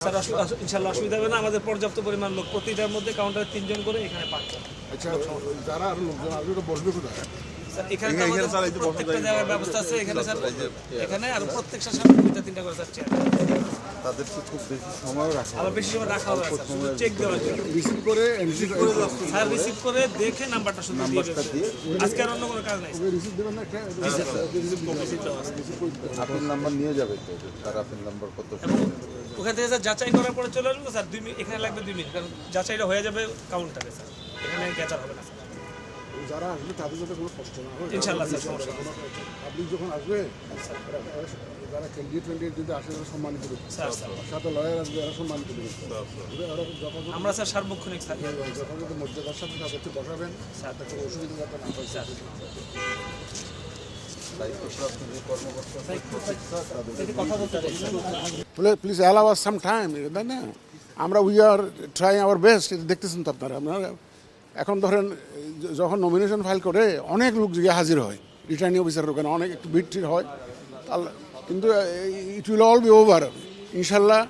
ইনশাআল্লাহ অসুবিধা হবে না। আমাদের পর্যাপ্ত পরিমাণ লোক, প্রতিটার মধ্যে কাউন্টারে 3 জন করে এখানে 5 জন। আচ্ছা, যারা আর লোকজন আসবে তো বসবে কোথায়? এখানে তো আমাদের প্রত্যেকটা জায়গার ব্যবস্থা আছে। এখানে স্যার, এখানে আর প্রত্যেকটার সামনে 2-3টা করে স্যার চেয়ার। তাদের খুব বেশি সময়ও রাখা আবার বেশি সময় রাখা হবে না স্যার, শুধু চেক দেওয়ার জন্য। রিসিভ করে স্যার রিসিভ করে দেখে নাম্বারটা শুধু দিয়ে দেবে। আজকে আর অন্য কোনো কাজ নাই। রিসিভ দেবেন না? আপিল নাম্বার নিয়ে যাবে তো, তার আপিল নাম্বার কত? ওখান থেকে স্যার যাচাই করার পরে চলে আসবো স্যার। 2 মিনিট এখানে লাগবে, 2 মিনিট, কারণ যাচাইটা হয়ে যাবে কাউন্টারে স্যার। এখানে গ্যাচার হবে না স্যার। যারা আসবে তাদের যাতে কোনো কষ্ট না হয় ইনশাআল্লাহ স্যার, সমস্যা নেই। পাবলিক যখন আসবে, যারা ক্যান্ডিডেট যদি আসে তারা সম্মানিত করবে, স্যার স্যার সাথে লয়ার আসবে এরা সম্মানিত করবে। আমরা স্যার সার্বক্ষণিক স্যার যথাযথ মর্যাদার সাথে তাদেরকে বসাবেন, স্যার তাদের অসুবিধা যাতে না হয়। Sir please allow us some time, তাই না? আমরা we are try our best. দেখতেছেন তো আপনারা। এখন ধরেন যখন নমিনেশন ফাইল করে অনেক লোক গিয়ে হাজির হয়, রিটার্নিং অফিসারের ওখানে অনেক একটু ভিড় হয়, কিন্তু it will all be over ইনশাল্লাহ।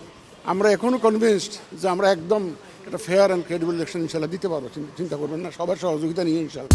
আমরা এখনও কনভিন্সড যে আমরা একদম একটা ফেয়ার অ্যান্ড ক্রেডিবল ইলেকশন ইনশাল্লাহ দিতে পারবো। চিন্তা করবেন না, সবার সহযোগিতা নিয়ে ইনশাল্লাহ।